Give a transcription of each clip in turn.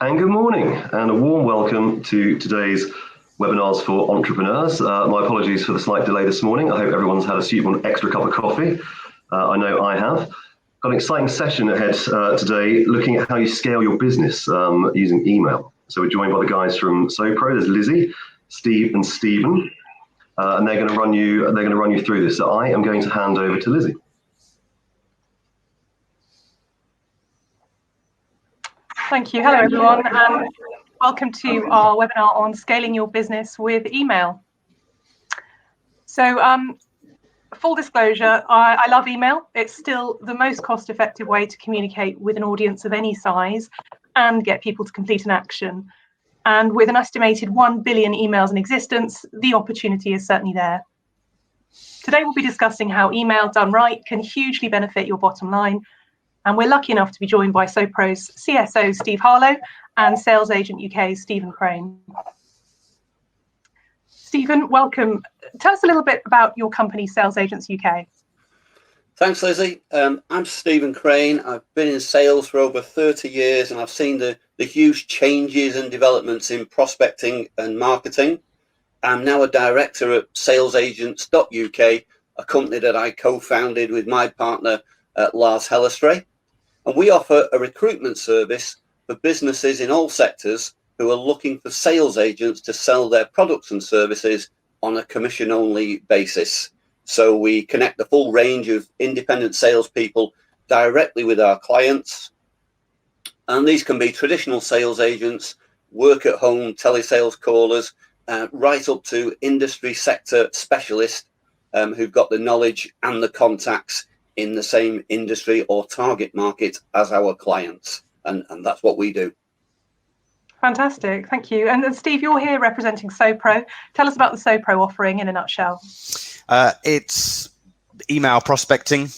And good morning, and a warm welcome to today's webinars for entrepreneurs. My apologies for the slight delay this morning. I hope everyone's had a suitable extra cup of coffee. I know I have. Got an exciting session ahead today, looking at how you scale your business using email. So we're joined by the guys from SoPro. There's Lizzie, Steve, and Stephen, and they're going to run you through this. So I am going to hand over to Lizzie. Thank you. Hello, everyone, and welcome to our webinar on scaling your business with email. So, full disclosure, I love email. It's still the most cost-effective way to communicate with an audience of any size and get people to complete an action. And with an estimated 1 billion emails in existence, the opportunity is certainly there. Today, we'll be discussing how email done right can hugely benefit your bottom line. And we're lucky enough to be joined by SoPro's CSO, Steve Harlow, and Sales Agent UK's Stephen Crane. Stephen, welcome. Tell us a little bit about your company, Sales Agents UK. Thanks, Lizzie. I'm Stephen Crane. I've been in sales for over 30 years, and I've seen the huge changes and developments in prospecting and marketing. I'm now a director at salesagents.uk, a company that I co-founded with my partner, Lars Hellestray. And we offer a recruitment service for businesses in all sectors who are looking for sales agents to sell their products and services on a commission-only basis. So we connect the full range of independent salespeople directly with our clients. And these can be traditional sales agents, work-at-home telesales callers, right up to industry sector specialists who've got the knowledge and the contacts in the same industry or target market as our clients. And that's what we do. Fantastic, thank you. And Steve, you're here representing SoPro. Tell us about the SoPro offering in a nutshell. It's email prospecting,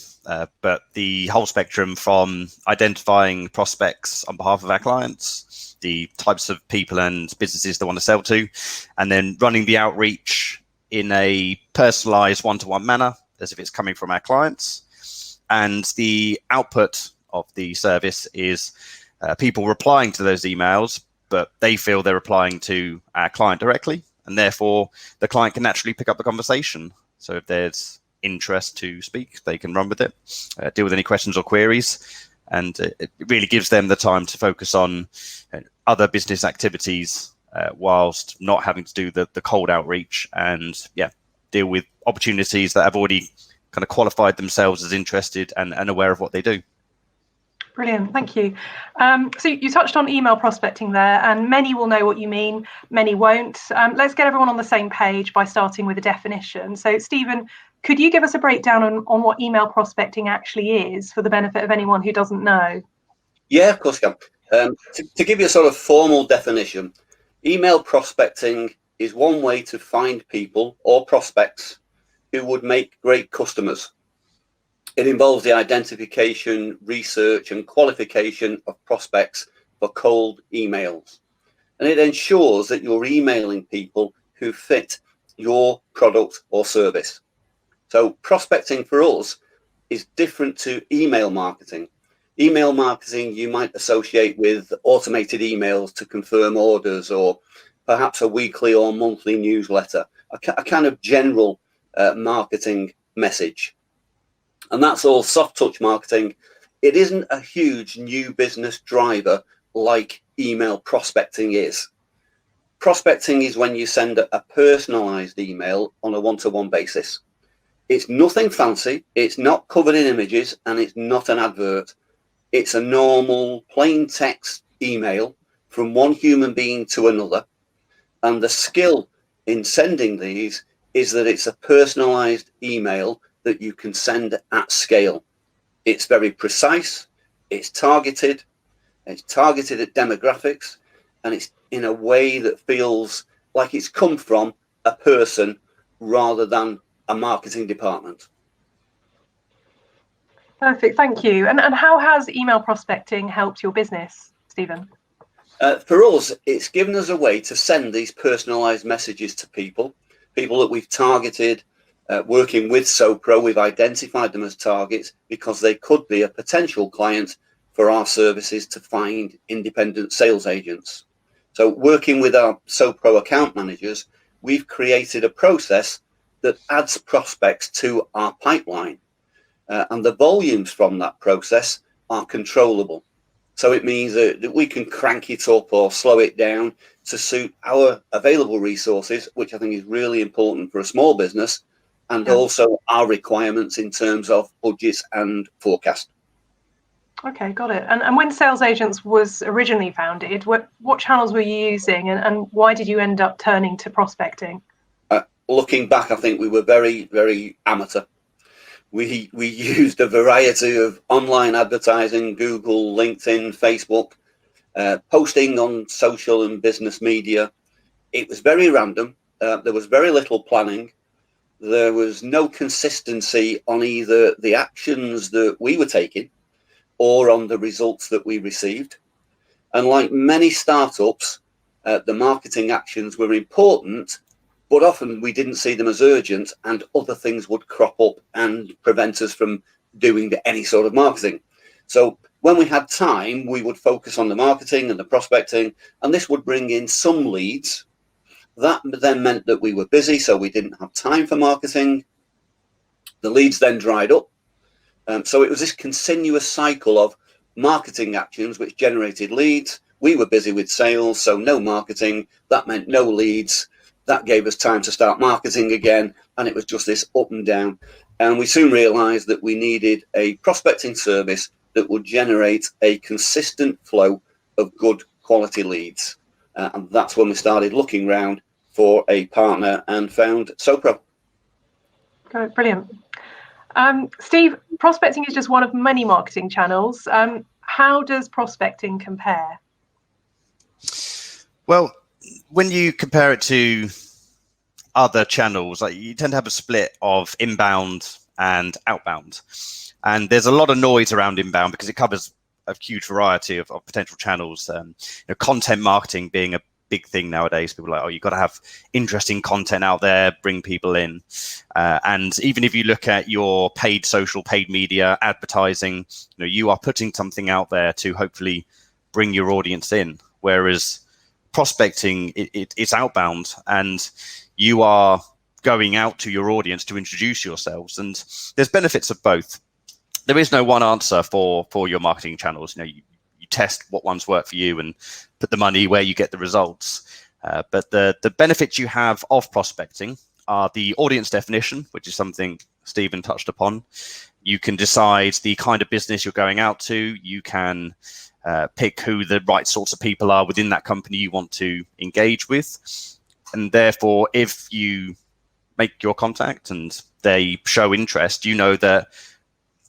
but the whole spectrum from identifying prospects on behalf of our clients, the types of people and businesses they want to sell to, and then running the outreach in a personalized one-to-one manner as if it's coming from our clients. And the output of the service is people replying to those emails, but they feel they're replying to our client directly, and therefore the client can naturally pick up the conversation. So if there's interest to speak, they can run with it, deal with any questions or queries, and it really gives them the time to focus on other business activities whilst not having to do the cold outreach and deal with opportunities that have already kind of qualified themselves as interested and aware of what they do. Brilliant, thank you. So you touched on email prospecting there, and many will know what you mean, many won't. Let's get everyone on the same page by starting with a definition. So Stephen, could you give us a breakdown on what email prospecting actually is for the benefit of anyone who doesn't know? Yeah, of course I can. To give you a sort of formal definition, email prospecting is one way to find people or prospects who would make great customers. It involves the identification, research, and qualification of prospects for cold emails. And it ensures that you're emailing people who fit your product or service. So prospecting for us is different to email marketing. Email marketing you might associate with automated emails to confirm orders, or perhaps a weekly or monthly newsletter, a kind of general marketing message. And that's all soft touch marketing. It isn't a huge new business driver like email prospecting is. Prospecting is when you send a personalized email on a one-to-one basis. It's nothing fancy, it's not covered in images, and it's not an advert. It's a normal plain text email from one human being to another. And the skill in sending these is that it's a personalized email that you can send at scale. It's very precise, it's targeted at demographics, and it's in a way that feels like it's come from a person rather than a marketing department. Perfect, thank you. And how has email prospecting helped your business, Stephen? For us, it's given us a way to send these personalized messages to people that we've targeted. Working with SoPro, we've identified them as targets because they could be a potential client for for our services to find independent sales agents. So working with our SoPro account managers, we've created a process that adds prospects to our pipeline. And the volumes from that process are controllable. So it means that we can crank it up or slow it down to suit our available resources, which I think is really important for a small business, and also our requirements in terms of budgets and forecast. Okay, got it. And when Sales Agents was originally founded, what channels were you using, and why did you end up turning to prospecting? Looking back, I think we were very, very amateur. We used a variety of online advertising, Google, LinkedIn, Facebook, posting on social and business media. It was very random. There was very little planning. There was no consistency on either the actions that we were taking or on the results that we received. And like many startups, the marketing actions were important, but often we didn't see them as urgent, and other things would crop up and prevent us from doing any sort of marketing. So when we had time, we would focus on the marketing and the prospecting, and this would bring in some leads. That then meant that we were busy, so we didn't have time for marketing. The leads then dried up. So it was this continuous cycle of marketing actions which generated leads. We were busy with sales, so no marketing. That meant no leads. That gave us time to start marketing again, and it was just this up and down. And we soon realized that we needed a prospecting service that would generate a consistent flow of good quality leads. And that's when we started looking around for a partner and found SoPro. Okay, brilliant. Steve, prospecting is just one of many marketing channels. How does prospecting compare? Well, when you compare it to other channels, like, you tend to have a split of inbound and outbound. And there's a lot of noise around inbound because it covers a huge variety of potential channels. Content marketing being a big thing nowadays. People are like, oh, you've got to have interesting content out there, bring people in. And even if you look at your paid social, paid media, advertising, you are putting something out there to hopefully bring your audience in. Whereas prospecting, it's outbound, and you are going out to your audience to introduce yourselves. And there's benefits of both. There is no one answer for your marketing channels. You test what ones work for you and put the money where you get the results. But the benefits you have of prospecting are the audience definition, which is something Stephen touched upon. You can decide the kind of business you're going out to. You can pick who the right sorts of people are within that company you want to engage with. And therefore, if you make your contact and they show interest, you know that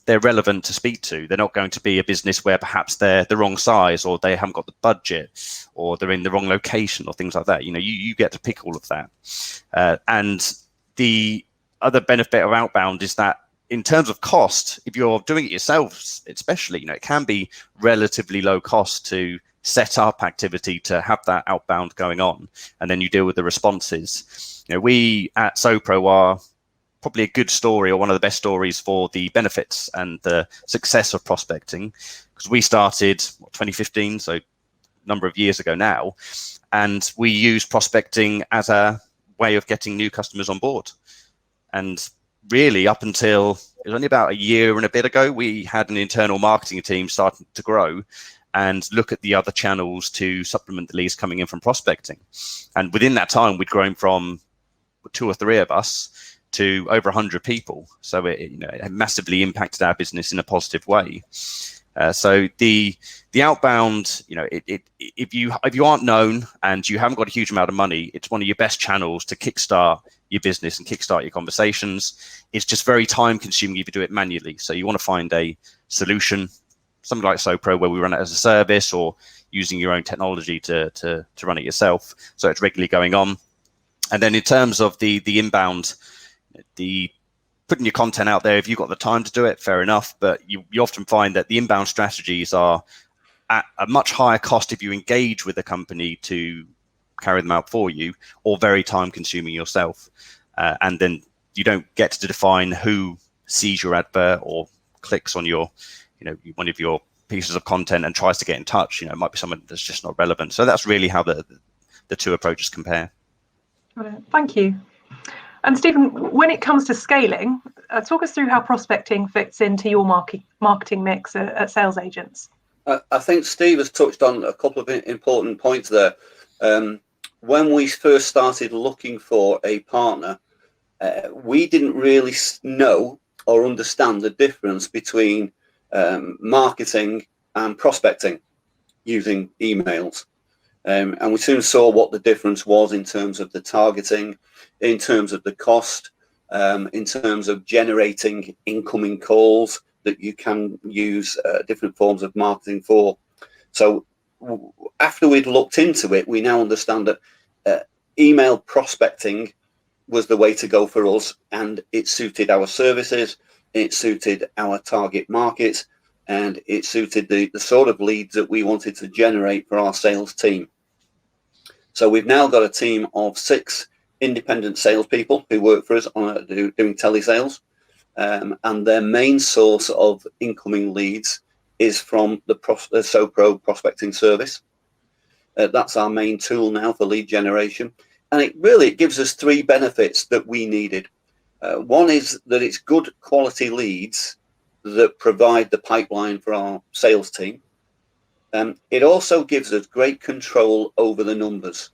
they're relevant to speak to. They're not going to be a business where perhaps they're the wrong size, or they haven't got the budget, or they're in the wrong location, or things like that. You get to pick all of that. And the other benefit of outbound is that in terms of cost, if you're doing it yourself, especially, it can be relatively low cost to set up activity to have that outbound going on, and then you deal with the responses. We at SoPro are probably a good story, or one of the best stories, for the benefits and the success of prospecting, because we started 2015, so a number of years ago now, and we use prospecting as a way of getting new customers on board. And really, up until it was only about a year and a bit ago, we had an internal marketing team starting to grow and look at the other channels to supplement the leads coming in from prospecting. And within that time, we'd grown from 2 or 3 of us to over 100 people. So it massively impacted our business in a positive way. So the outbound, if you aren't known and you haven't got a huge amount of money, it's one of your best channels to kickstart your business and kickstart your conversations. It's just very time consuming if you do it manually. So you want to find a solution, something like SoPro, where we run it as a service, or using your own technology to run it yourself. So it's regularly going on. And then in terms of the inbound, the putting your content out there, if you've got the time to do it, fair enough. But you often find that the inbound strategies are at a much higher cost if you engage with a company to carry them out for you, or very time consuming yourself. And then you don't get to define who sees your advert or clicks on your, one of your pieces of content and tries to get in touch, it might be someone that's just not relevant. So that's really how the two approaches compare. Thank you. And Stephen, when it comes to scaling, talk us through how prospecting fits into your marketing mix at Sales Agents. I think Steve has touched on a couple of important points there. When we first started looking for a partner, we didn't really know or understand the difference between marketing and prospecting using emails. And we soon saw what the difference was in terms of the targeting, in terms of the cost, in terms of generating incoming calls that you can use different forms of marketing for. So after we'd looked into it, we now understand that email prospecting was the way to go for us, and it suited our services, it suited our target market, and it suited the sort of leads that we wanted to generate for our sales team. So we've now got a team of 6 independent salespeople who work for us on doing telesales, and their main source of incoming leads is from the SoPro prospecting service. That's our main tool now for lead generation, and it gives us 3 benefits that we needed. One is that it's good quality leads that provide the pipeline for our sales team. It also gives us great control over the numbers.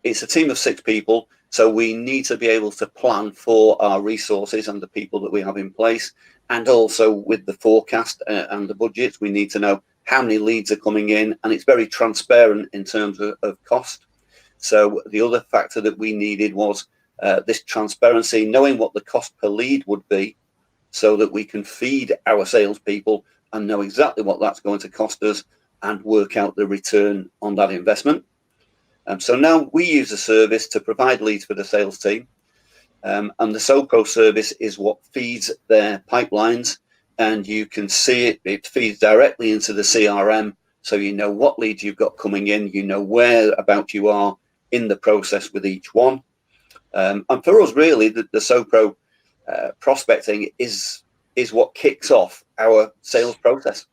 It's a team of 6 people, so we need to be able to plan for our resources and the people that we have in place. And also with the forecast and the budgets, we need to know how many leads are coming in, and it's very transparent in terms of cost. So the other factor that we needed was this transparency, knowing what the cost per lead would be, so that we can feed our salespeople and know exactly what that's going to cost us and work out the return on that investment. So now we use a service to provide leads for the sales team, and the SoPro service is what feeds their pipelines, and you can see it feeds directly into the CRM, so you know what leads you've got coming in, you know where about you are in the process with each one. And for us, really, the SoPro prospecting is what kicks off our sales process.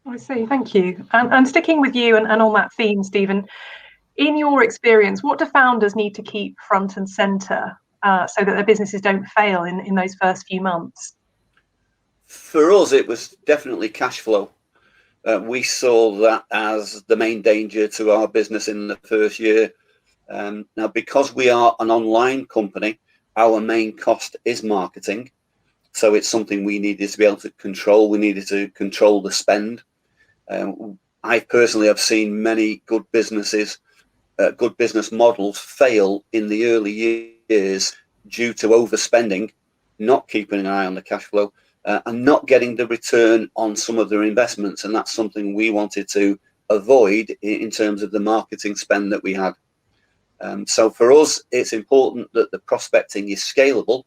I see, thank you. And sticking with you and on that theme, Stephen, in your experience, what do founders need to keep front and centre so that their businesses don't fail in those first few months? For us, it was definitely cash flow. We saw that as the main danger to our business in the first year. Now, because we are an online company, our main cost is marketing. So it's something we needed to be able to control. We needed to control the spend. I personally have seen many good businesses, good business models fail in the early years due to overspending, not keeping an eye on the cash flow, and not getting the return on some of their investments. And that's something we wanted to avoid in terms of the marketing spend that we had. So for us, it's important that the prospecting is scalable,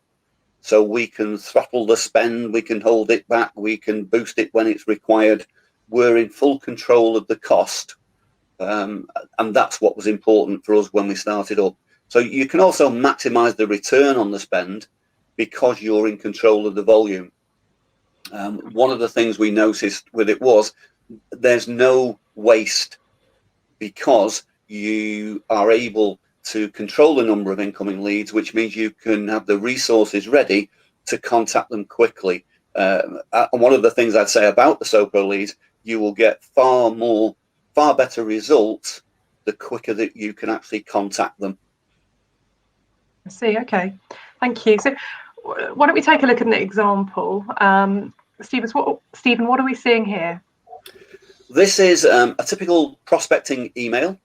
so we can throttle the spend, we can hold it back, we can boost it when it's required. We're in full control of the cost, and that's what was important for us when we started up. So you can also maximize the return on the spend because you're in control of the volume. One of the things we noticed with it was there's no waste because you are able to control the number of incoming leads, which means you can have the resources ready to contact them quickly. And one of the things I'd say about the SoPro leads, you will get far better results the quicker that you can actually contact them. I see, okay, thank you. So why don't we take a look at an example? Stephen, what are we seeing here? This is a typical prospecting email.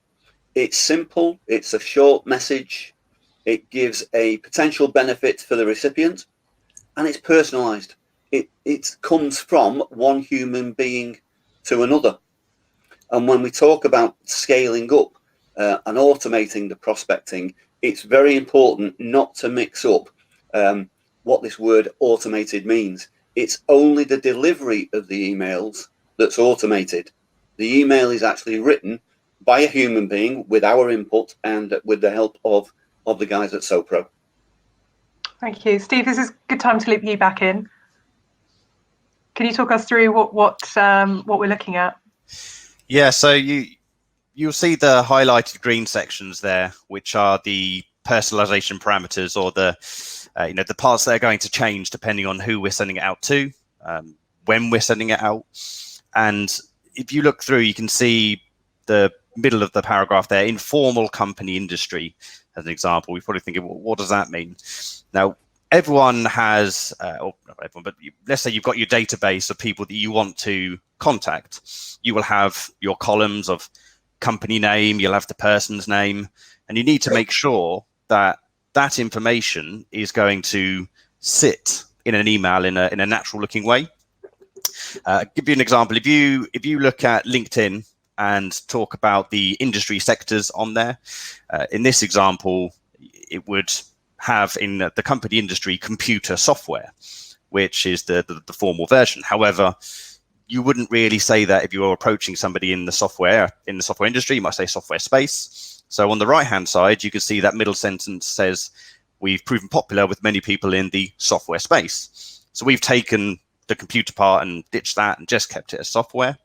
It's simple, it's a short message, it gives a potential benefit for the recipient, and it's personalized. It comes from one human being to another. And when we talk about scaling up and automating the prospecting, it's very important not to mix up what this word automated means. It's only the delivery of the emails that's automated. The email is actually written by a human being with our input and with the help of the guys at SoPro. Thank you. Steve, this is a good time to loop you back in. Can you talk us through what we're looking at? Yeah, so you'll see the highlighted green sections there, which are the personalization parameters, or the the parts that are going to change depending on who we're sending it out to, when we're sending it out. And if you look through, you can see the middle of the paragraph there, informal company industry, as an example. We're probably thinking, well, what does that mean? Now, everyone has, or not everyone, but let's say you've got your database of people that you want to contact. You will have your columns of company name, you'll have the person's name, and you need to make sure that that information is going to sit in an email in a natural looking way. Give you an example. If you look at LinkedIn and talk about the industry sectors on there, in this example, it would have in the company industry computer software, which is the formal version. However, you wouldn't really say that if you were approaching somebody in the software industry. You might say software space. So on the right hand side, you can see that middle sentence says, we've proven popular with many people in the software space. So we've taken the computer part and ditched that and just kept it as software.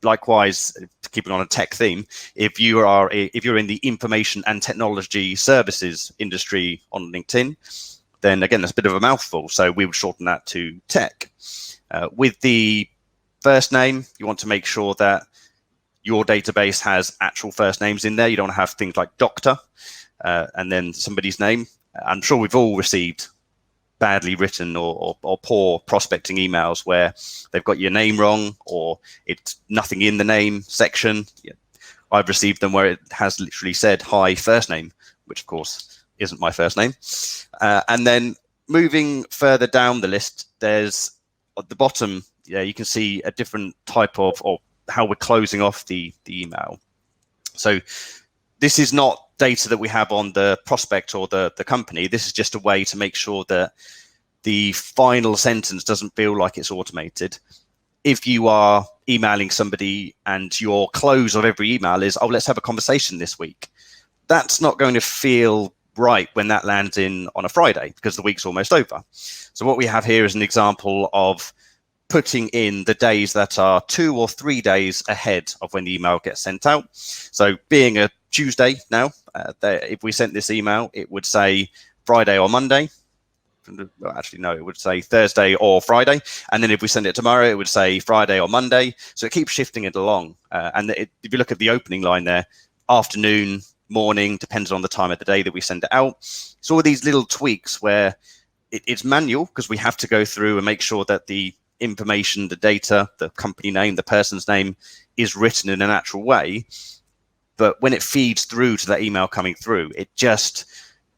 Likewise, keeping on a tech theme, if you're in the information and technology services industry on LinkedIn, then again, that's a bit of a mouthful. So we would shorten that to tech. With the first name, you want to make sure that your database has actual first names in there. You don't have things like doctor and then somebody's name. I'm sure we've all received badly written or poor prospecting emails where they've got your name wrong, or it's nothing in the name section. I've received them where it has literally said hi first name, which of course isn't my first name. And then moving further down the list, there's at the bottom, you can see a different type of, or how we're closing off the email. So this is not data that we have on the prospect or the company. This is just a way to make sure that the final sentence doesn't feel like it's automated. If you are emailing somebody and your close of every email is, oh, let's have a conversation this week, that's not going to feel right when that lands in on a Friday, because the week's almost over. So what we have here is an example of putting in the days that are 2 or 3 days ahead of when the email gets sent out. So being a Tuesday now, if we sent this email, it would say Friday or Monday. Well, actually, no, it would say Thursday or Friday. And then if we send it tomorrow, it would say Friday or Monday. So it keeps shifting it along. And if you look at the opening line there, afternoon, morning, depends on the time of the day that we send it out. So all these little tweaks where it's manual, because we have to go through and make sure that the information, the data, the company name, the person's name is written in a natural way. But when it feeds through to that email coming through, it just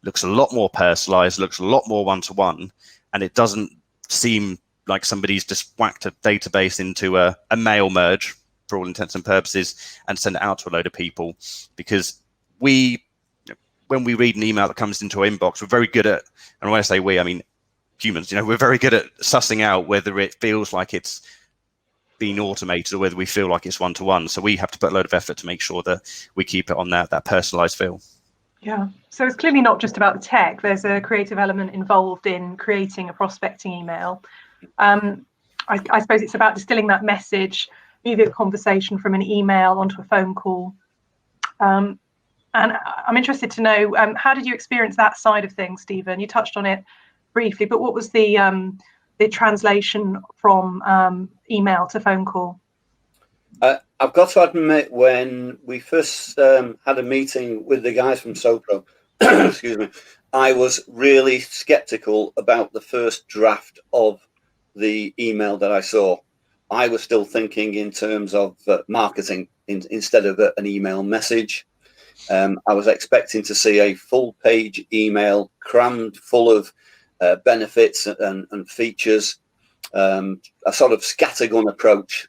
looks a lot more personalized, looks a lot more one-to-one, and it doesn't seem like somebody's just whacked a database into a mail merge, for all intents and purposes, and send it out to a load of people. Because when we read an email that comes into our inbox, we're very good at, and when I say we, I mean humans, we're very good at sussing out whether it feels like it's been automated or whether we feel like it's one-to-one. So we have to put a load of effort to make sure that we keep it on that personalized feel. Yeah, so it's clearly not just about the tech. There's a creative element involved in creating a prospecting email. I suppose it's about distilling that message, moving a conversation from an email onto a phone call. And I'm interested to know, how did you experience that side of things, Stephen? You touched on it briefly, but what was the translation from email to phone call? I've got to admit, when we first had a meeting with the guys from Sopro, excuse me, I was really skeptical about the first draft of the email that I saw. I was still thinking in terms of marketing instead of an email message. I was expecting to see a full page email crammed full of benefits and features, a sort of scattergun approach.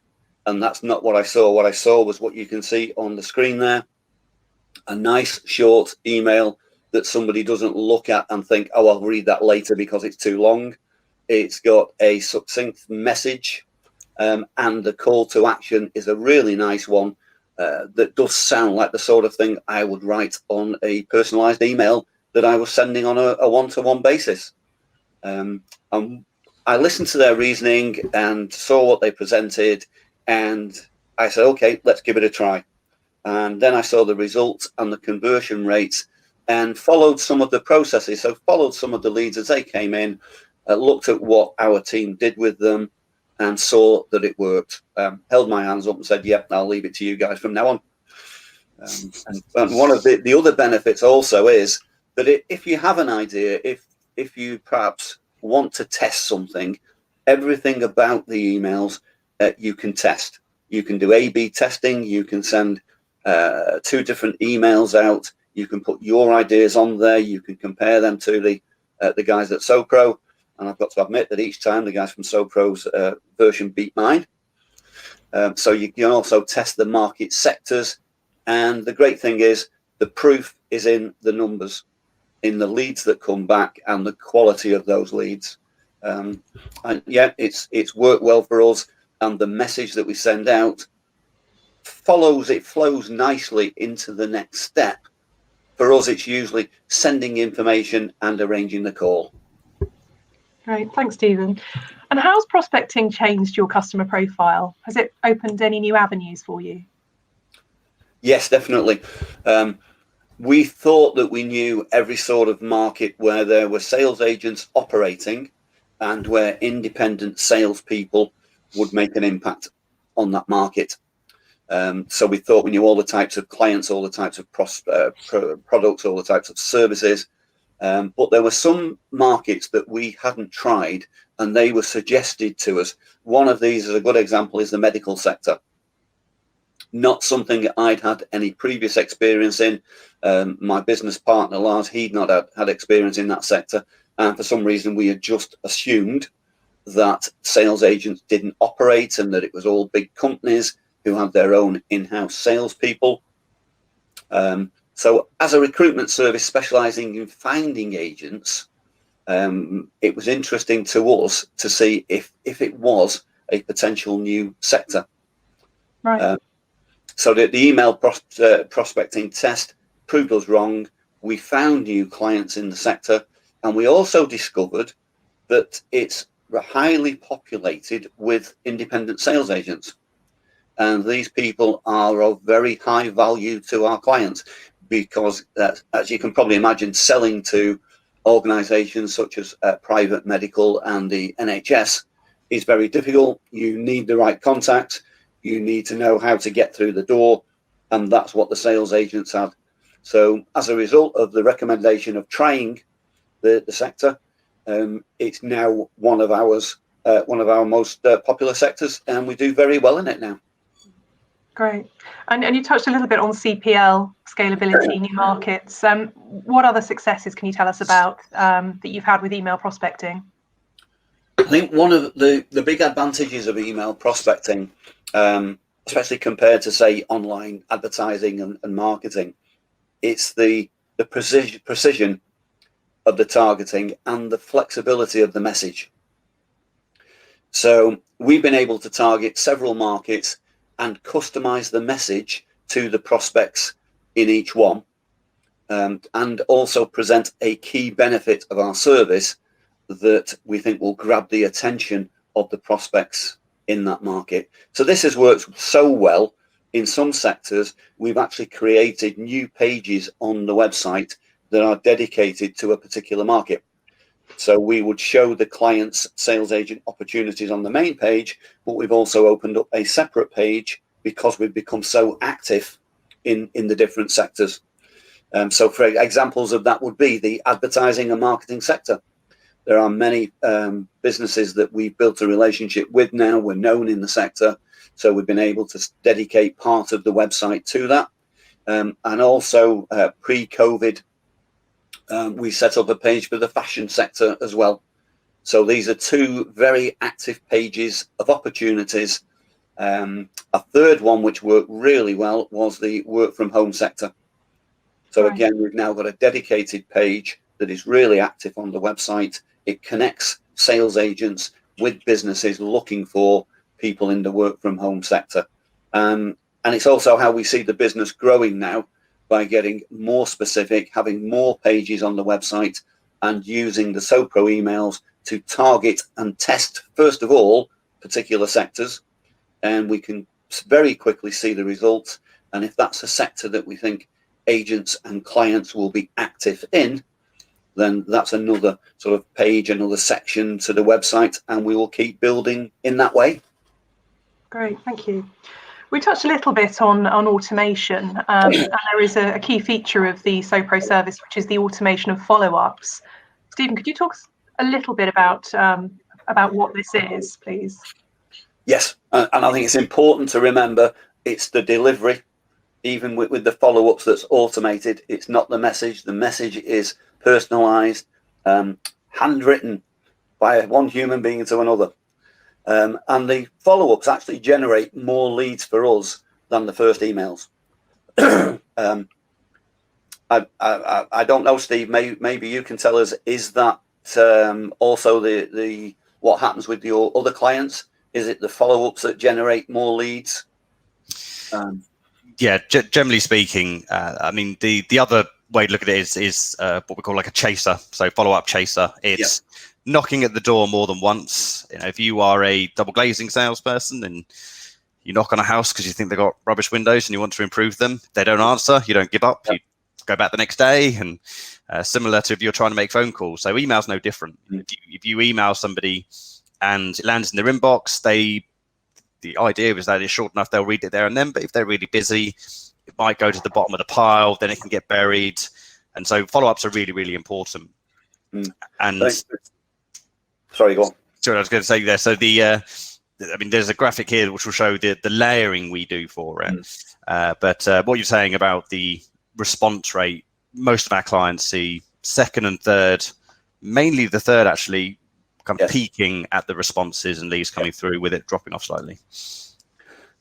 And that's not what I saw. What I saw was what you can see on the screen there. A nice short email that somebody doesn't look at and think, oh, I'll read that later because it's too long. It's got a succinct message, and the call to action is a really nice one that does sound like the sort of thing I would write on a personalized email that I was sending on a one-to-one basis. And I listened to their reasoning and saw what they presented, and I said, okay, let's give it a try. And then I saw the results and the conversion rates and followed some of the processes. So followed some of the leads as they came in, looked at what our team did with them and saw that it worked. Held my hands up and said, yep, I'll leave it to you guys from now on. And one of the other benefits also is that if you have an idea, if you perhaps want to test something, everything about the emails you can test. You can do A/B testing. You can send 2 different emails out. You can put your ideas on there. You can compare them to the guys at SoPro. And I've got to admit that each time the guys from SoPro's version beat mine. So you can also test the market sectors. And the great thing is the proof is in the numbers, in the leads that come back and the quality of those leads. And yeah, it's worked well for us. And the message that we send out flows nicely into the next step. For us, it's usually sending information and arranging the call. Great, thanks, Stephen. And how's prospecting changed your customer profile? Has it opened any new avenues for you? Yes, definitely. We thought that we knew every sort of market where there were sales agents operating and where independent salespeople would make an impact on that market. So we thought we knew all the types of clients, all the types of products, all the types of services. But there were some markets that we hadn't tried and they were suggested to us. One of these, as a good example, is the medical sector. Not something I'd had any previous experience in. My business partner, Lars, he'd not had experience in that sector. And for some reason, we had just assumed that sales agents didn't operate and that it was all big companies who had their own in-house salespeople. So as a recruitment service specializing in finding agents, it was interesting to us to see if it was a potential new sector. Right. So the email prospecting test proved us wrong. We found new clients in the sector, and we also discovered that it's highly populated with independent sales agents. And these people are of very high value to our clients because, as you can probably imagine, selling to organizations such as private medical and the NHS is very difficult. You need the right contacts. You need to know how to get through the door. And that's what the sales agents have. So as a result of the recommendation of trying the sector, it's now one of our most popular sectors, and we do very well in it now. Great. And you touched a little bit on CPL, scalability, new markets. What other successes can you tell us about that you've had with email prospecting? I think one of the big advantages of email prospecting, especially compared to, say, online advertising and marketing, it's the precision of the targeting and the flexibility of the message. So we've been able to target several markets and customize the message to the prospects in each one, and also present a key benefit of our service that we think will grab the attention of the prospects in that market. So this has worked so well. In some sectors, we've actually created new pages on the website that are dedicated to a particular market. So we would show the client's sales agent opportunities on the main page, but we've also opened up a separate page because we've become so active in the different sectors. So for examples of that would be the advertising and marketing sector. There are many businesses that we've built a relationship with now. We're known in the sector. So we've been able to dedicate part of the website to that. And also pre-COVID, we set up a page for the fashion sector as well. So these are two very active pages of opportunities. A third one which worked really well was the work from home sector. So again, we've now got a dedicated page that is really active on the website. It connects sales agents with businesses looking for people in the work from home sector. And it's also how we see the business growing now, by getting more specific, having more pages on the website, and using the SoPro emails to target and test, first of all, particular sectors, and we can very quickly see the results. And if that's a sector that we think agents and clients will be active in, then that's another sort of page, another section to the website, and we will keep building in that way. Great, thank you. We touched a little bit on automation, and there is a key feature of the SoPro service, which is the automation of follow-ups. Stephen, could you talk a little bit about what this is, please? Yes, and I think it's important to remember it's the delivery. Even with the follow-ups that's automated, it's not the message. The message is personalized, handwritten by one human being to another. And the follow-ups actually generate more leads for us than the first emails. I don't know, Steve, maybe you can tell us, is that also the what happens with your other clients? Is it the follow-ups that generate more leads? Yeah, generally speaking, I mean, the other way to look at it is what we call like a chaser. So follow-up chaser. It's knocking at the door more than once. You know, if you are a double glazing salesperson and you knock on a house because you think they've got rubbish windows and you want to improve them, they don't answer, you don't give up, you go back the next day. And similar to if you're trying to make phone calls. So email's no different. If you email somebody and it lands in their inbox, the idea is that it's short enough they'll read it there and then, but if they're really busy, it might go to the bottom of the pile, then it can get buried. And so follow-ups are really, really important. And sorry, go on. Sorry, I was going to say there. So I mean, there's a graphic here which will show the layering we do for it. But what you're saying about the response rate, most of our clients see second and third, mainly the third actually, kind of peaking at the responses and leads coming through with it dropping off slightly.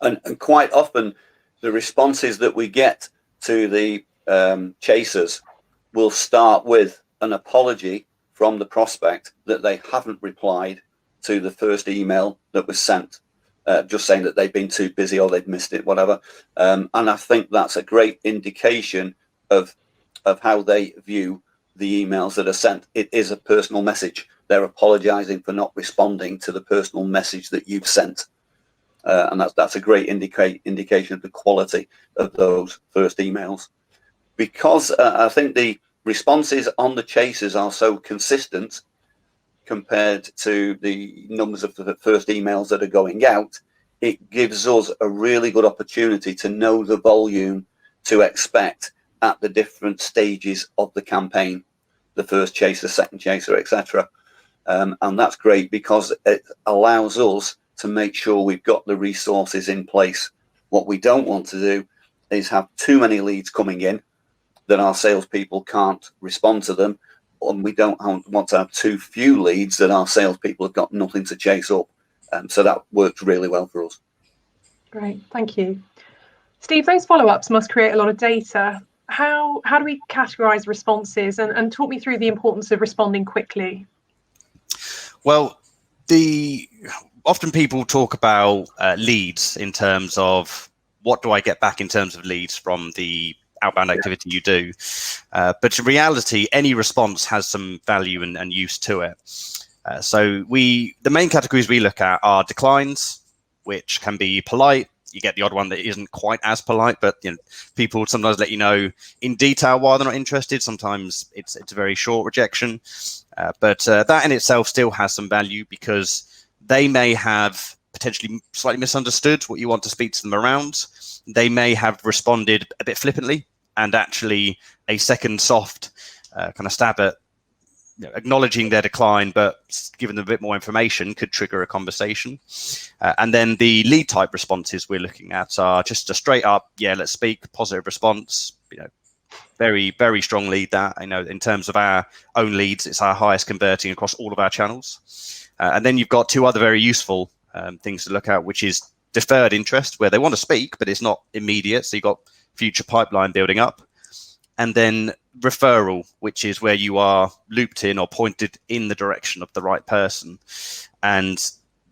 And quite often the responses that we get to the chasers will start with an apology from the prospect that they haven't replied to the first email that was sent, just saying that they've been too busy or they've missed it, whatever. And I think that's a great indication of how they view the emails that are sent. It is a personal message. They're apologizing for not responding to the personal message that you've sent. And that's a great indication of the quality of those first emails. Because I think the responses on the chasers are so consistent compared to the numbers of the first emails that are going out, it gives us a really good opportunity to know the volume to expect at the different stages of the campaign, the first chaser, second chaser, etc. And that's great because it allows us to make sure we've got the resources in place. What we don't want to do is have too many leads coming in that our salespeople can't respond to them, and we don't want to have too few leads that our salespeople have got nothing to chase up. So that works really well for us. Great, thank you. Steve, those follow-ups must create a lot of data. How do we categorize responses, and talk me through the importance of responding quickly? Well, often people talk about leads in terms of what do I get back in terms of leads from the outbound activity you do. But in reality, any response has some value and use to it. So the main categories we look at are declines, which can be polite. You get the odd one that isn't quite as polite, but you know, people sometimes let you know in detail why they're not interested. Sometimes it's a very short rejection, but that in itself still has some value because they may have potentially slightly misunderstood what you want to speak to them around. They may have responded a bit flippantly, and actually a second soft kind of stab at acknowledging their decline, but giving them a bit more information could trigger a conversation. And then the lead type responses we're looking at are just a straight up, yeah, let's speak, positive response. Very, very strong lead that, in terms of our own leads, it's our highest converting across all of our channels. And then you've got two other very useful things to look at, which is deferred interest, where they want to speak, but it's not immediate. So you've got future pipeline building up. And then referral, which is where you are looped in or pointed in the direction of the right person. And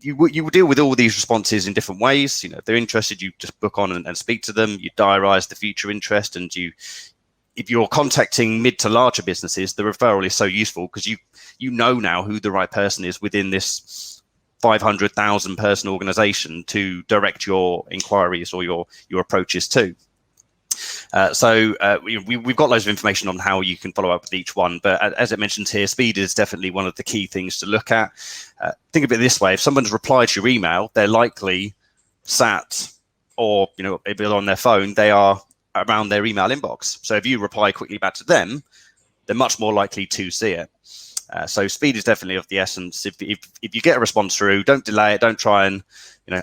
you will deal with all these responses in different ways. If they're interested, you just book on and speak to them. You diarize the future interest, and if you're contacting mid to larger businesses, the referral is so useful because you know now who the right person is within this 500,000 person organization to direct your inquiries or your approaches to. We've got loads of information on how you can follow up with each one, but as it mentions here, speed is definitely one of the key things to look at. Think of it this way: if someone's replied to your email, they're likely sat, or if they're on their phone, they are around their email inbox. So if you reply quickly back to them, they're much more likely to see it. So speed is definitely of the essence. If you get a response through, don't delay it. Don't try and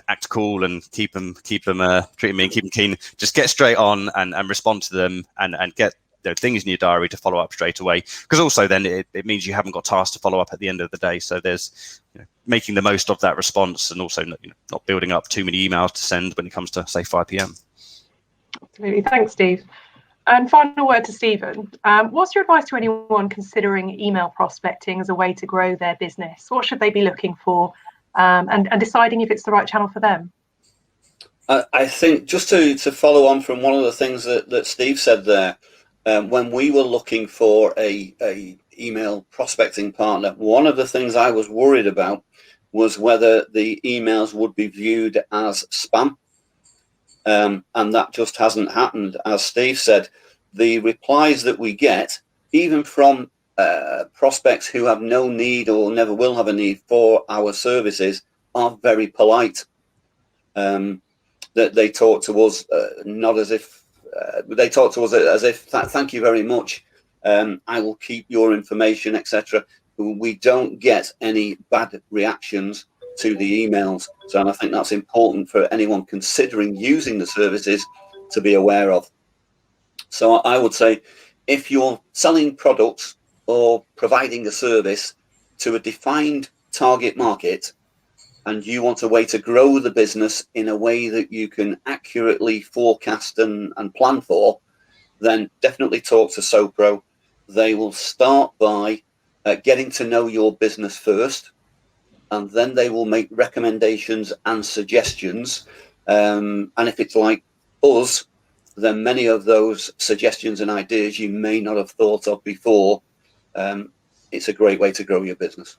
act cool and keep them treating me and keep them keen. Just get straight on and respond to them and get things in your diary to follow up straight away. Because also then it means you haven't got tasks to follow up at the end of the day. So there's making the most of that response, and also not building up too many emails to send when it comes to say 5 p.m. Absolutely, thanks, Steve. And final word to Stephen. What's your advice to anyone considering email prospecting as a way to grow their business? What should they be looking for, and deciding if it's the right channel for them? I think just to follow on from one of the things that Steve said there, when we were looking for a email prospecting partner, one of the things I was worried about was whether the emails would be viewed as spam. And that just hasn't happened. As Steve said, the replies that we get, even from prospects who have no need or never will have a need for our services, are very polite. That they talk to us not as if they talk to us as if thank you very much. I will keep your information, etc. We don't get any bad reactions to the emails. So I think that's important for anyone considering using the services to be aware of. So I would say if you're selling products or providing a service to a defined target market and you want a way to grow the business in a way that you can accurately forecast and plan for, then definitely talk to SoPro. They will start by getting to know your business first, and then they will make recommendations and suggestions. And if it's like us, then many of those suggestions and ideas you may not have thought of before. It's a great way to grow your business.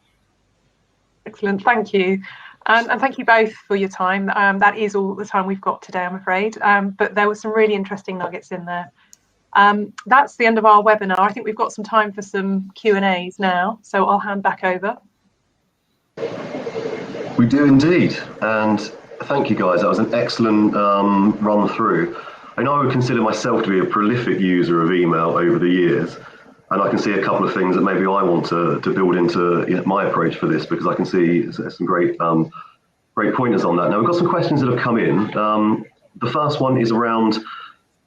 Excellent, thank you. And thank you both for your time. That is all the time we've got today, I'm afraid. But there were some really interesting nuggets in there. That's the end of our webinar. I think we've got some time for some Q&As now, so I'll hand back over. We do indeed, and thank you guys. That was an excellent run through. I know I would consider myself to be a prolific user of email over the years, and I can see a couple of things that maybe I want to build into my approach for this, because I can see some great pointers on that. Now we've got some questions that have come in. The first one is around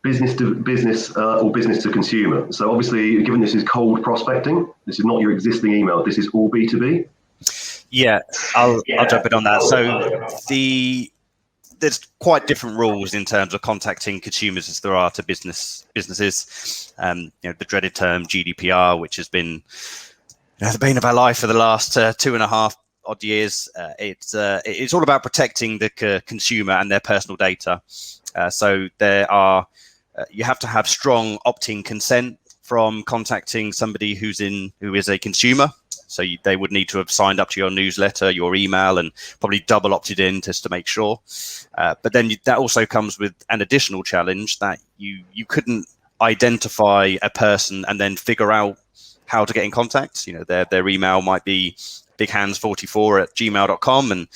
business to business or business to consumer. So obviously, given this is cold prospecting, this is not your existing email, this is all B2B. Yeah, I'll jump in on that. So there's quite different rules in terms of contacting consumers as there are to businesses. The dreaded term GDPR, which has been the bane of our life for the last 2.5 odd years. It's all about protecting the consumer and their personal data. So you have to have strong opt-in consent from contacting somebody who is a consumer. So they would need to have signed up to your newsletter, your email, and probably double opted in just to make sure. But then that also comes with an additional challenge that you couldn't identify a person and then figure out how to get in contact. Their email might be bighands44@gmail.com, and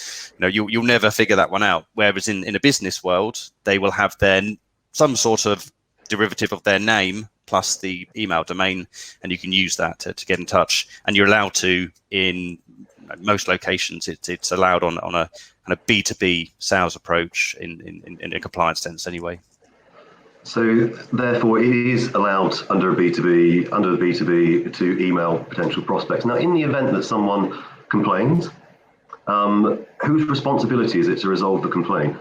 you'll never figure that one out. Whereas in a business world, they will have some sort of derivative of their name plus the email domain, and you can use that to get in touch. And you're allowed to, in most locations, it's allowed on a kind of B2B sales approach in a compliance sense anyway. So therefore, it is allowed under the B2B to email potential prospects. Now, in the event that someone complains, whose responsibility is it to resolve the complaint?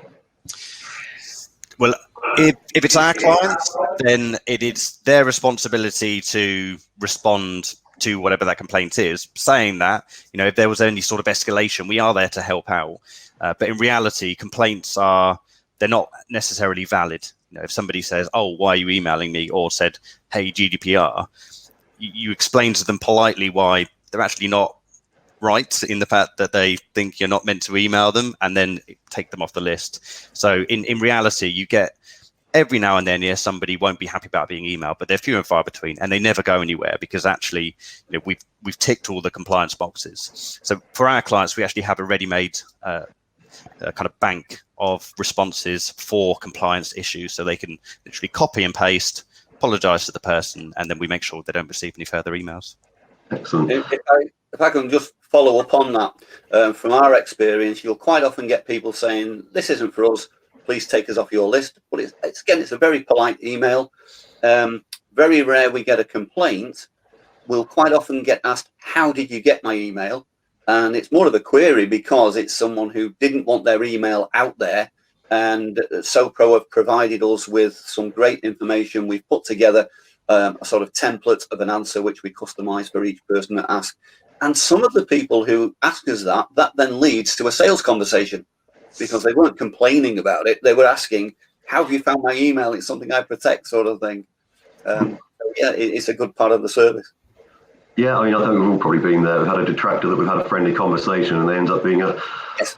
Well, if it's our clients, then it is their responsibility to respond to whatever that complaint is. Saying that, if there was any sort of escalation, we are there to help out. But in reality, complaints they're not necessarily valid. if somebody says, "Oh, why are you emailing me?" or said, "Hey, GDPR," you explain to them politely why they're actually not right in the fact that they think you're not meant to email them, and then take them off the list. So in reality, you get every now and then, yes, somebody won't be happy about being emailed, but they're few and far between, and they never go anywhere because actually, we've ticked all the compliance boxes. So for our clients, we actually have a ready-made kind of bank of responses for compliance issues, so they can literally copy and paste, apologize to the person, and then we make sure they don't receive any further emails. Excellent. If I can just follow up on that, from our experience, you'll quite often get people saying, "This isn't for us, please take us off your list." But it's a very polite email. Very rare we get a complaint. We'll quite often get asked, "How did you get my email?" And it's more of a query because it's someone who didn't want their email out there. And SoPro have provided us with some great information. We've put together a sort of template of an answer which we customize for each person that asks. And some of the people who ask us that then leads to a sales conversation, because they weren't complaining about it. They were asking, "How have you found my email? It's something I protect," sort of thing. So yeah, it's a good part of the service. Yeah, I mean, I think we've all probably been there. We've had a detractor that we've had a friendly conversation, and they end up being a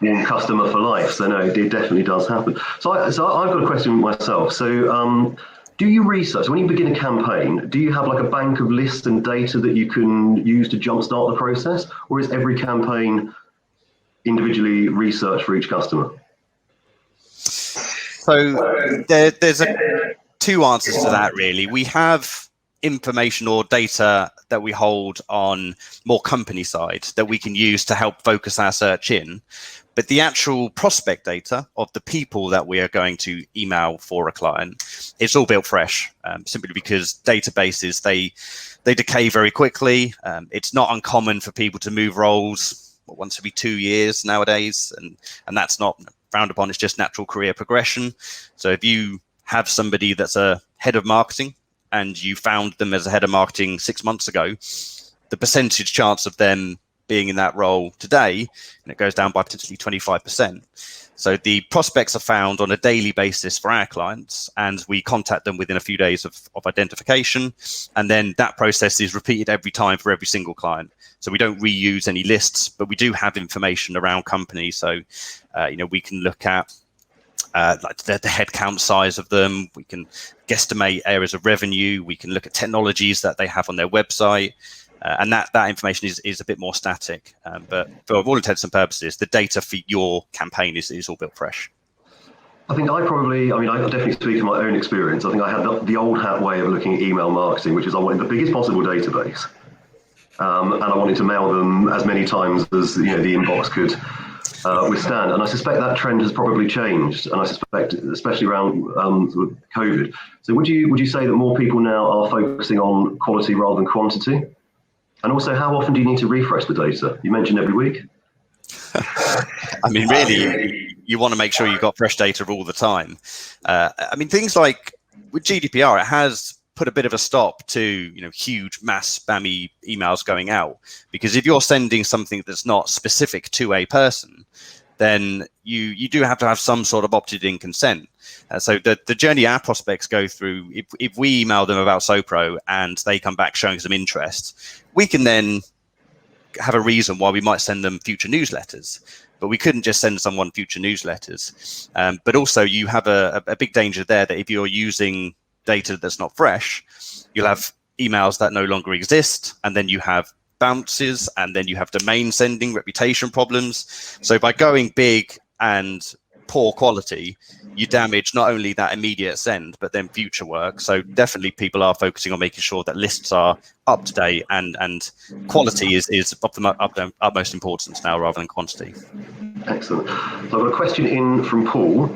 warm customer for life. So no, it definitely does happen. So I've got a question myself. So do you research, when you begin a campaign, do you have like a bank of lists and data that you can use to jumpstart the process? Or is every campaign individually researched for each customer? So there's two answers to that, really. We have information or data that we hold on more company side that we can use to help focus our search in. But the actual prospect data of the people that we are going to email for a client, it's all built fresh, simply because databases, they decay very quickly. It's not uncommon for people to move roles once every 2 years nowadays, and that's not frowned upon. It's just natural career progression. So if you have somebody that's a head of marketing and you found them as a head of marketing 6 months ago, the percentage chance of them being in that role today, and it goes down by potentially 25%. So the prospects are found on a daily basis for our clients, and we contact them within a few days of identification. And then that process is repeated every time for every single client. So we don't reuse any lists, but we do have information around companies. So, we can look at like the headcount size of them. We can guesstimate areas of revenue. We can look at technologies that they have on their website. And that information is a bit more static, but for all intents and purposes, the data for your campaign is all built fresh. I think I definitely speak from my own experience. I think I had the old hat way of looking at email marketing, which is I wanted the biggest possible database, and I wanted to mail them as many times as the inbox could withstand. And I suspect that trend has probably changed, and I suspect, especially around sort of COVID. So would you say that more people now are focusing on quality rather than quantity? And also, how often do you need to refresh the data? You mentioned every week. I mean, really, you want to make sure you've got fresh data all the time. Things like with GDPR, it has put a bit of a stop to huge mass spammy emails going out, because if you're sending something that's not specific to a person, then you do have to have some sort of opted-in consent. So the journey our prospects go through, if we email them about SoPro and they come back showing some interest, we can then have a reason why we might send them future newsletters. But we couldn't just send someone future newsletters. But also you have a big danger there that if you're using data that's not fresh, you'll have emails that no longer exist, and then you have bounces, and then you have domain sending, reputation problems. So by going big and poor quality, you damage not only that immediate send, but then future work. So definitely people are focusing on making sure that lists are up to date, and quality is of the utmost importance now rather than quantity. Excellent. So I've got a question in from Paul.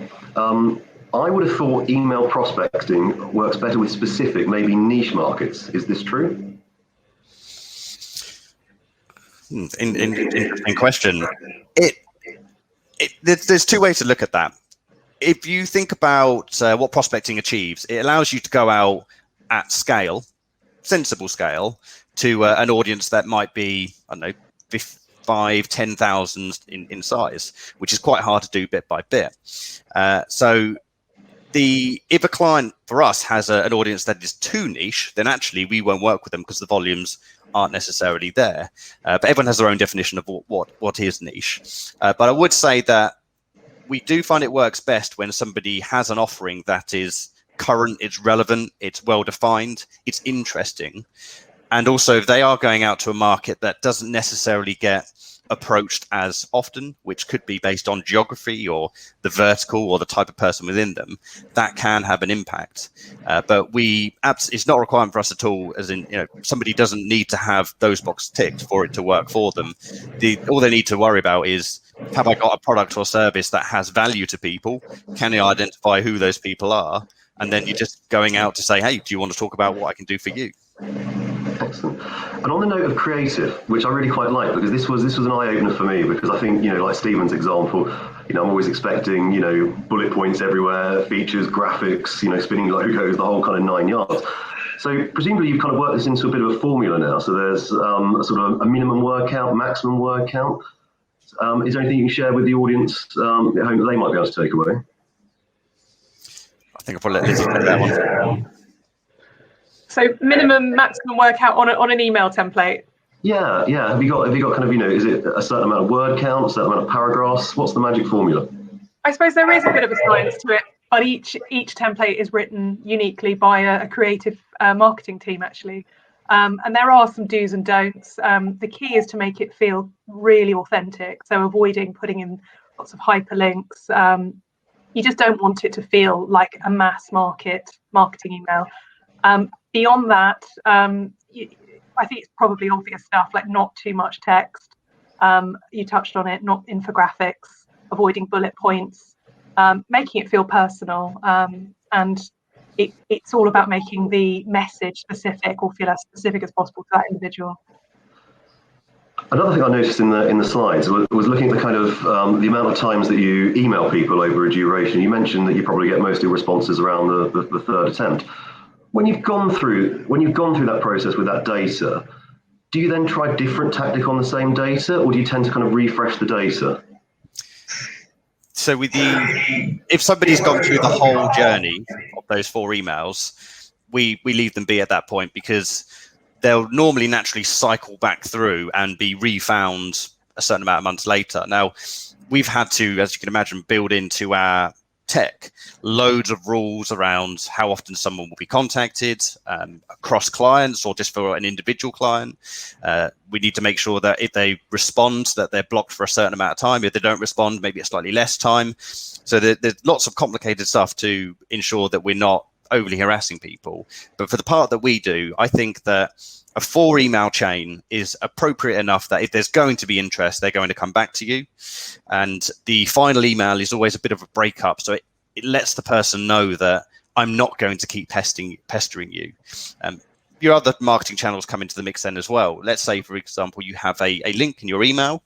I would have thought email prospecting works better with specific, maybe niche markets. Is this true? Interesting question. There's two ways to look at that. If you think about what prospecting achieves, it allows you to go out at scale, sensible scale, to an audience that might be, 5,000-10,000 in size, which is quite hard to do bit by bit. So if a client for us has an audience that is too niche, then actually we won't work with them because the volumes aren't necessarily there. But everyone has their own definition of what is niche. But I would say that we do find it works best when somebody has an offering that is current, it's relevant, it's well defined, it's interesting. And also if they are going out to a market that doesn't necessarily get approached as often, which could be based on geography or the vertical or the type of person within them, that can have an impact. But it's not a requirement for us at all, as in, somebody doesn't need to have those boxes ticked for it to work for them. All they need to worry about is, have I got a product or service that has value to people? Can I identify who those people are? And then you're just going out to say, hey, do you want to talk about what I can do for you? Excellent. And on the note of creative, which I really quite like, because this was an eye-opener for me, because I think, like Stephen's example, I'm always expecting, bullet points everywhere, features, graphics, spinning logos, the whole kind of 9 yards. So presumably you've kind of worked this into a bit of a formula now. So there's a sort of a minimum word count, maximum word count. Is there anything you can share with the audience at home that they might be able to take away? I think I'll probably let Lizzie take that one. So minimum, maximum workout on an email template. Yeah. Have you got kind of, is it a certain amount of word count, a certain amount of paragraphs? What's the magic formula? I suppose there is a bit of a science to it, but each template is written uniquely by a creative marketing team, actually. And there are some do's and don'ts. The key is to make it feel really authentic. So avoiding putting in lots of hyperlinks. You just don't want it to feel like a mass market marketing email. Beyond that, I think it's probably obvious stuff, like not too much text. You touched on it, not infographics, avoiding bullet points, making it feel personal. And it's all about making the message specific, or feel as specific as possible to that individual. Another thing I noticed in the slides was looking at the kind of the amount of times that you email people over a duration. You mentioned that you probably get most of your responses around the third attempt. When you've gone through that process with that data, do you then try a different tactic on the same data, or do you tend to kind of refresh the data? So if somebody's gone through the whole journey of those 4 emails, we leave them be at that point, because they'll normally naturally cycle back through and be refound a certain amount of months later. Now, we've had to, as you can imagine, build into our tech loads of rules around how often someone will be contacted, across clients or just for an individual client. We need to make sure that if they respond, that they're blocked for a certain amount of time. If they don't respond, maybe it's slightly less time. So there's lots of complicated stuff to ensure that we're not overly harassing people. But for the part that we do, I think that a 4 email chain is appropriate enough that if there's going to be interest, they're going to come back to you. And the final email is always a bit of a breakup. So it lets the person know that I'm not going to keep pestering you. Your other marketing channels come into the mix then as well. Let's say, for example, you have a link in your email.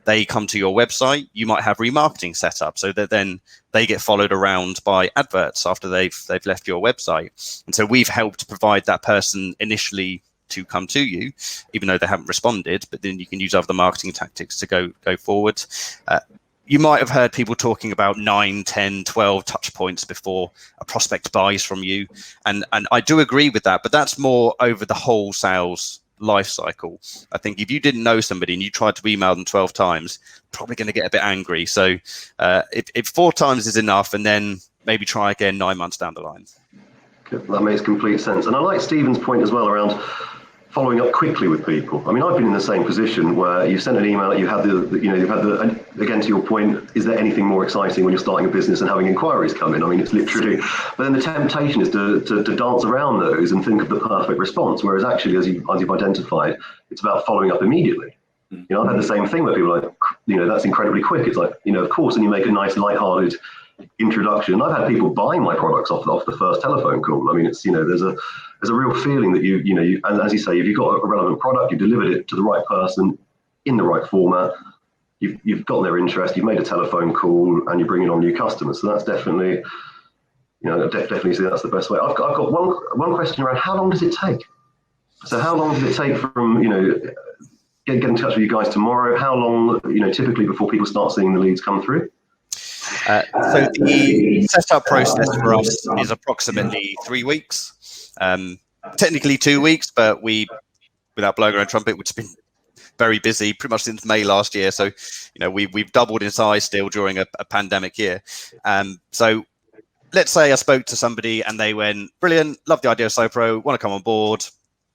They come to your website. You might have remarketing set up so that then they get followed around by adverts after they've left your website. And so we've helped provide that person initially to come to you, even though they haven't responded, but then you can use other marketing tactics to go forward. You might have heard people talking about 9, 10, 12 touch points before a prospect buys from you. And I do agree with that, but that's more over the whole sales life cycle. I think if you didn't know somebody and you tried to email them 12 times, probably going to get a bit angry. So if 4 times is enough, and then maybe try again 9 months down the line. That makes complete sense. And I like Stephen's point as well around following up quickly with people. I mean, I've been in the same position where you've sent an email, you've had the, again, to your point, is there anything more exciting when you're starting a business and having inquiries come in? I mean, it's literally, but then the temptation is to dance around those and think of the perfect response. Whereas actually, as you've identified, it's about following up immediately. I've had the same thing where people are like, that's incredibly quick. It's like, of course, and you make a nice lighthearted introduction. I've had people buy my products off the first telephone call. I mean, it's, there's a real feeling that you and as you say, if you've got a relevant product, you've delivered it to the right person in the right format, you've got their interest, you've made a telephone call, and you're bringing on new customers. So that's definitely, definitely see that's the best way. I've got one question around how long does it take? So how long does it take from, get in touch with you guys tomorrow? How long, typically before people start seeing the leads come through? So the setup process for us is approximately 3 weeks, technically 2 weeks, but without blowing our own trumpet, which has been very busy pretty much since May last year. So, we've doubled in size still during a pandemic year. So let's say I spoke to somebody and they went, brilliant, love the idea of SoPro, want to come on board,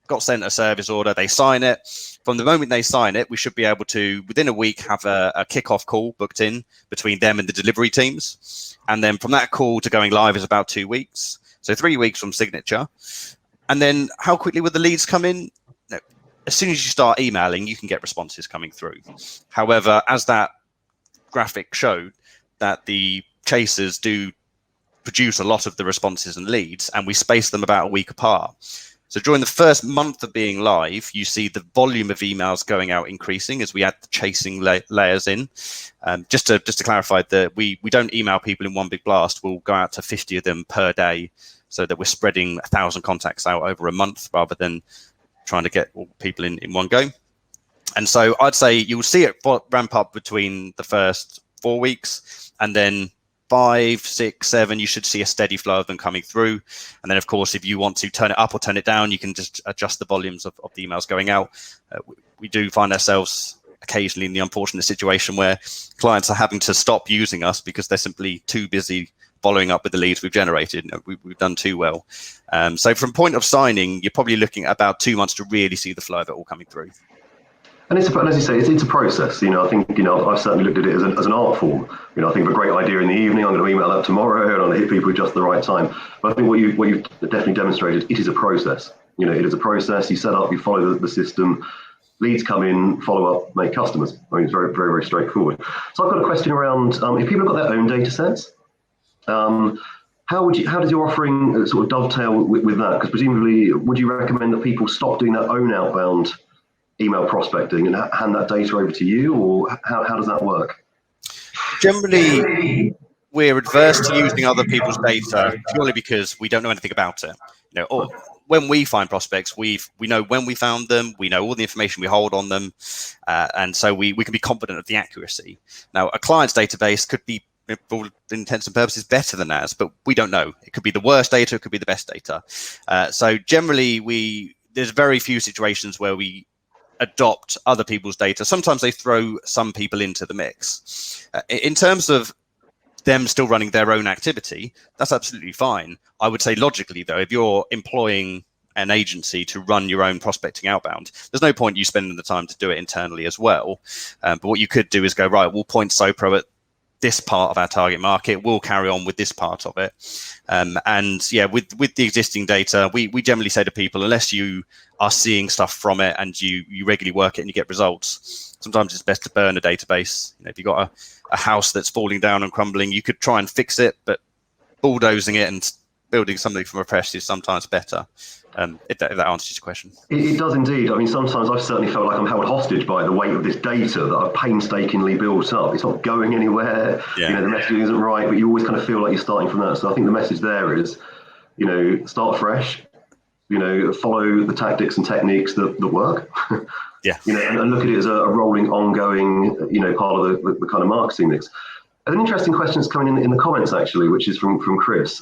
got sent a service order, they sign it. From the moment they sign it, we should be able to, within a week, have a kickoff call booked in between them and the delivery teams. And then from that call to going live is about 2 weeks. So 3 weeks from signature. And then how quickly will the leads come in? No. As soon as you start emailing, you can get responses coming through. However, as that graphic showed, that the chasers do produce a lot of the responses and leads, and we space them about a week apart. So during the first month of being live, you see the volume of emails going out increasing as we add the chasing layers in. Just to clarify that we don't email people in one big blast. We'll go out to 50 of them per day, so that we're spreading 1,000 contacts out over a month rather than trying to get all people in one go. And so I'd say you'll see it ramp up between the first 4 weeks, and then 5, 6, 7, you should see a steady flow of them coming through. And then, of course, if you want to turn it up or turn it down, you can just adjust the volumes of the emails going out. We do find ourselves occasionally in the unfortunate situation where clients are having to stop using us because they're simply too busy following up with the leads we've generated. We've done too well. So from point of signing, you're probably looking at about 2 months to really see the flow of it all coming through. And as you say, it's a process. I think, I've certainly looked at it as an art form. I think of a great idea in the evening, I'm going to email that tomorrow, and I'm going to hit people at just the right time. But I think what you've definitely demonstrated, it is a process. It is a process. You set up, you follow the system, leads come in, follow up, make customers. I mean, it's very, very, very straightforward. So I've got a question around, if people have got their own data sets, how does your offering sort of dovetail with that? Because presumably, would you recommend that people stop doing their own outbound email prospecting and hand that data over to you, or how does that work? Generally, we're adverse to using other people's data purely because we don't know anything about it. Or when we find prospects, we know when we found them, we know all the information we hold on them, and so we can be confident of the accuracy. Now, a client's database could be, for all intents and purposes, better than ours, but we don't know. It could be the worst data, it could be the best data. So generally, there's very few situations where we adopt other people's data. Sometimes they throw some people into the mix. In terms of them still running their own activity, that's absolutely fine. I would say logically, though, if you're employing an agency to run your own prospecting outbound, there's no point you spending the time to do it internally as well. But what you could do is go, right, we'll point SoPro at this part of our target market, we'll carry on with this part of it. And yeah, with the existing data, we generally say to people, unless you are seeing stuff from it and you regularly work it and you get results, sometimes it's best to burn a database. If you've got a house that's falling down and crumbling, you could try and fix it, but bulldozing it and building something from a press is sometimes better. If that answers your question. It does indeed. I mean, sometimes I've certainly felt like I'm held hostage by the weight of this data that I've painstakingly built up. It's not going anywhere. Yeah. The messaging isn't right, but you always kind of feel like you're starting from that. So I think the message there is, start fresh. Follow the tactics and techniques that work. Yeah. And look at it as a rolling, ongoing, part of the kind of marketing mix. An interesting question is coming in the comments, actually, which is from Chris.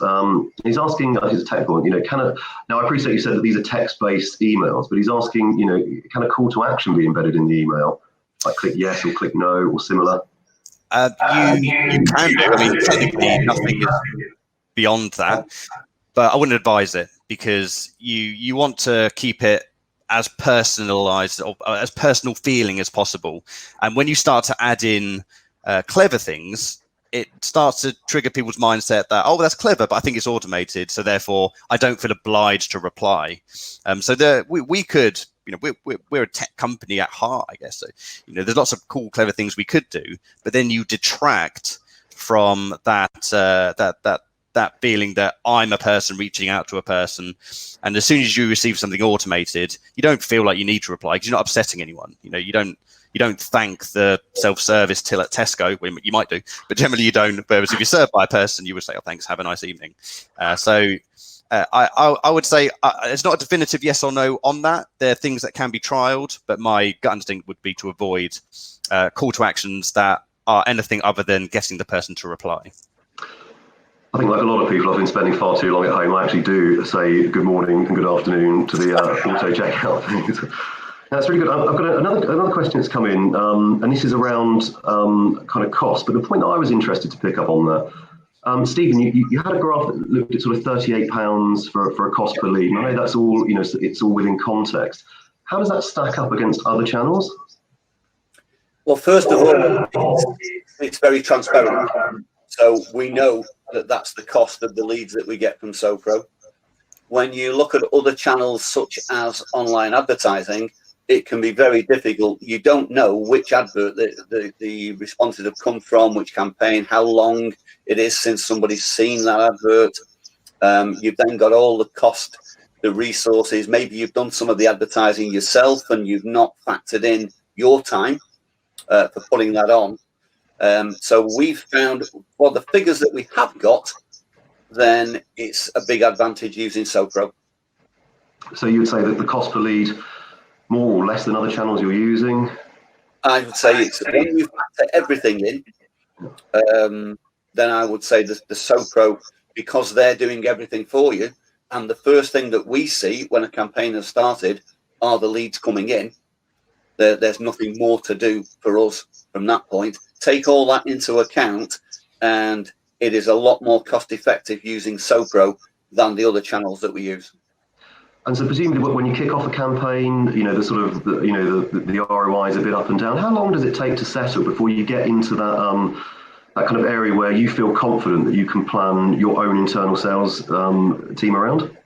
He's asking, I think it's a technical one, now I appreciate you said that these are text-based emails, but he's asking, can a call to action be embedded in the email? Like click yes or click no or similar? You can do. I mean, technically nothing is beyond that, but I wouldn't advise it because you want to keep it as personalized or as personal feeling as possible. And when you start to add in clever things, it starts to trigger people's mindset that, oh, that's clever, but I think it's automated, so therefore I don't feel obliged to reply. So we could, we're a tech company at heart, I guess. So, there's lots of cool, clever things we could do, but then you detract from that feeling that I'm a person reaching out to a person, and as soon as you receive something automated, you don't feel like you need to reply because you're not upsetting anyone. You don't thank the self-service till at Tesco. You might do, but generally you don't. Whereas if you're served by a person, you would say, "Oh, thanks, have a nice evening." So I would say it's not a definitive yes or no on that. There are things that can be trialed, but my gut instinct would be to avoid call to actions that are anything other than getting the person to reply. I think, like a lot of people, I've been spending far too long at home. I actually do say good morning and good afternoon to the auto checkout things. That's really good. I've got another question that's come in, and this is around kind of cost. But the point that I was interested to pick up on there, Stephen, you had a graph that looked at sort of £38 for a cost per lead. And I know that's all, it's all within context. How does that stack up against other channels? Well, first of all, it's very transparent. So we know that that's the cost of the leads that we get from SoPro. When you look at other channels such as online advertising, it can be very difficult. You don't know which advert the responses have come from, which campaign, how long it is since somebody's seen that advert. You've then got all the cost, the resources. Maybe you've done some of the advertising yourself and you've not factored in your time for putting that on. So we've found, for the figures that we have got, then it's a big advantage using SoPro. So you would say that the cost per lead, more or less than other channels you're using? I would say it's when you factor everything in, then I would say the SoPro, because they're doing everything for you, and the first thing that we see when a campaign has started are the leads coming in. There's nothing more to do for us from that point. Take all that into account, and it is a lot more cost effective using SoPro than the other channels that we use. And so presumably when you kick off a campaign, the sort of, the ROI is a bit up and down. How long does it take to settle before you get into that that kind of area where you feel confident that you can plan your own internal sales team around?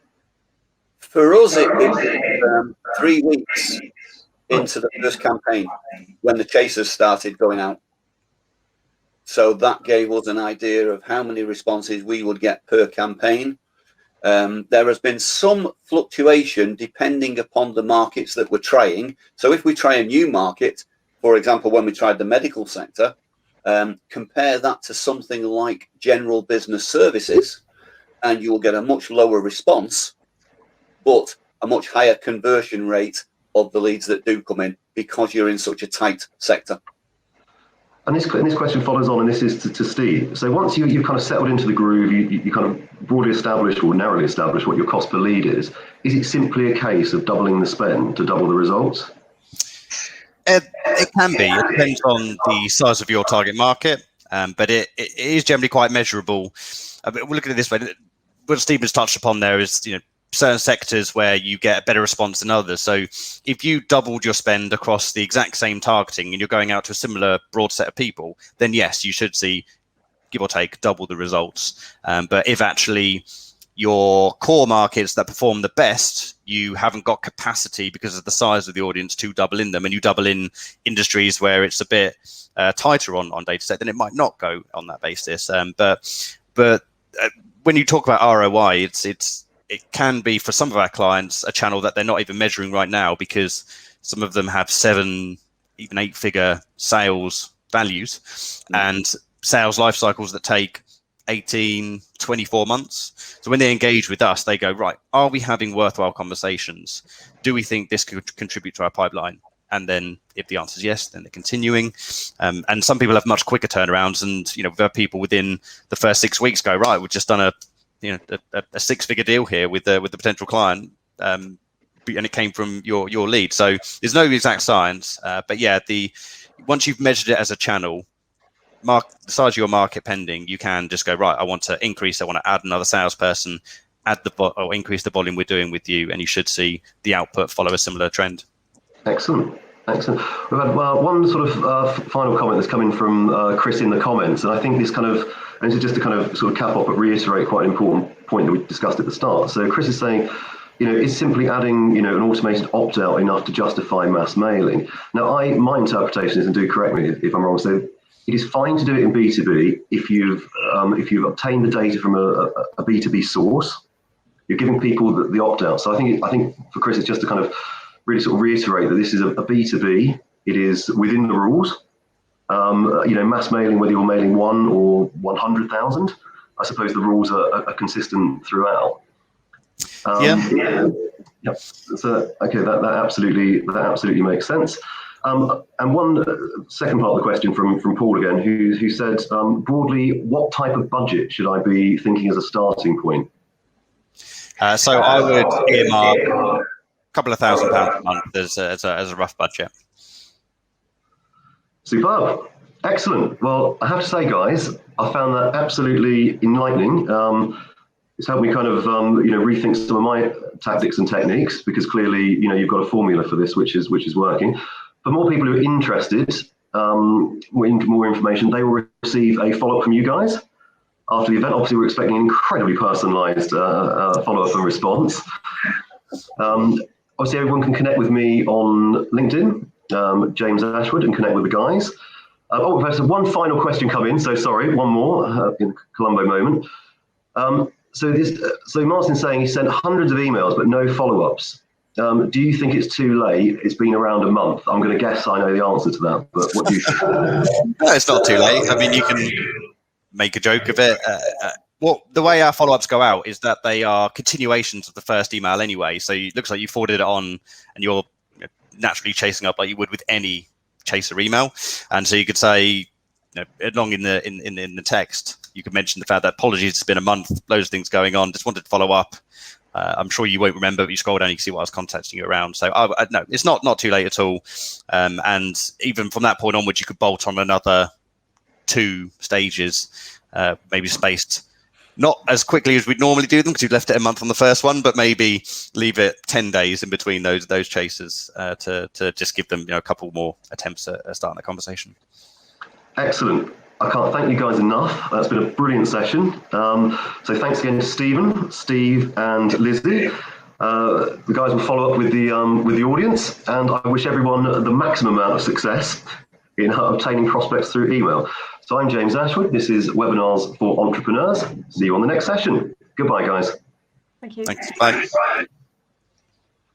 For us, it was 3 weeks into the first campaign when the chasers started going out. So that gave us an idea of how many responses we would get per campaign. There has been some fluctuation depending upon the markets that we're trying. So if we try a new market, for example, when we tried the medical sector, compare that to something like general business services, and you will get a much lower response, but a much higher conversion rate of the leads that do come in because you're in such a tight sector. And this question follows on, and this is to Steve. So once you've kind of settled into the groove, you kind of broadly established or narrowly established what your cost per lead is it simply a case of doubling the spend to double the results? It can be. It depends on the size of your target market, but it is generally quite measurable. We're looking at it this way. What Stephen's touched upon there is, certain sectors where you get a better response than others. So if you doubled your spend across the exact same targeting and you're going out to a similar broad set of people, then yes, you should see, give or take, double the results. But if actually your core markets that perform the best, you haven't got capacity because of the size of the audience to double in them, and you double in industries where it's a bit tighter on data set, then it might not go on that basis. But when you talk about ROI, it can be, for some of our clients, a channel that they're not even measuring right now because some of them have 7, even 8-figure sales values and sales life cycles that take 18, 24 months. So when they engage with us, they go, right, are we having worthwhile conversations? Do we think this could contribute to our pipeline? And then if the answer is yes, then they're continuing. And some people have much quicker turnarounds, and we've had people within the first 6 weeks go, right, we've just done a 6-figure deal here with the potential client, and it came from your lead. So there's no exact science, but yeah, once you've measured it as a channel, the size of your market pending, you can just go, right, I want to increase, I want to add another salesperson, or increase the volume we're doing with you, and you should see the output follow a similar trend. Excellent. We've had one sort of final comment that's coming from Chris in the comments, and I think this kind of, and this is just to kind of sort of cap off but reiterate quite an important point that we discussed at the start. So Chris is saying, is simply adding, an automated opt-out enough to justify mass mailing? Now, my interpretation is, and do correct me if I'm wrong, so it is fine to do it in B2B if you've obtained the data from a B2B source. You're giving people the opt-out. So I think for Chris, it's just to kind of really sort of reiterate that this is a B2B. It is within the rules. Mass mailing, whether you're mailing 1 or 100,000, I suppose the rules are consistent throughout. Yeah. So okay, that absolutely makes sense. And one second part of the question from Paul again, who said, broadly, what type of budget should I be thinking as a starting point? So I would earmark a couple of £1,000 a month as a rough budget. Superb. Excellent. Well, I have to say, guys, I found that absolutely enlightening. It's helped me kind of, rethink some of my tactics and techniques, because clearly, you've got a formula for this, which is working. For more people who are interested in more information, they will receive a follow-up from you guys after the event. Obviously, we're expecting an incredibly personalised follow-up and response. Obviously, everyone can connect with me on LinkedIn, James Ashwood, and connect with the guys. We've had one final question come in, so sorry, one more in Columbo moment. So Martin's saying he sent hundreds of emails but no follow-ups. Do you think it's too late? It's been around a month. I'm going to guess I know the answer to that, but what do you think? No, it's not too late. I mean, you can make a joke of it. The way our follow-ups go out is that they are continuations of the first email anyway. So it looks like you forwarded it on and you're naturally chasing up like you would with any chaser email. And so you could say, along in the text, you could mention the fact that apologies, it's been a month, loads of things going on, just wanted to follow up. I'm sure you won't remember, but you scroll down, you can see what I was contacting you around. So no, it's not too late at all. And even from that point onwards, you could bolt on another 2 stages, maybe spaced not as quickly as we'd normally do them, because you've left it a month on the first one, but maybe leave it 10 days in between those chasers to just give them a couple more attempts at starting the conversation. Excellent. I can't thank you guys enough. That's been a brilliant session. So thanks again to Stephen, Steve, and Lizzie. The guys will follow up with the audience, and I wish everyone the maximum amount of success in obtaining prospects through email. So I'm James Ashwood. This is Webinars for Entrepreneurs. See you on the next session. Goodbye, guys. Thank you. Thanks. Bye.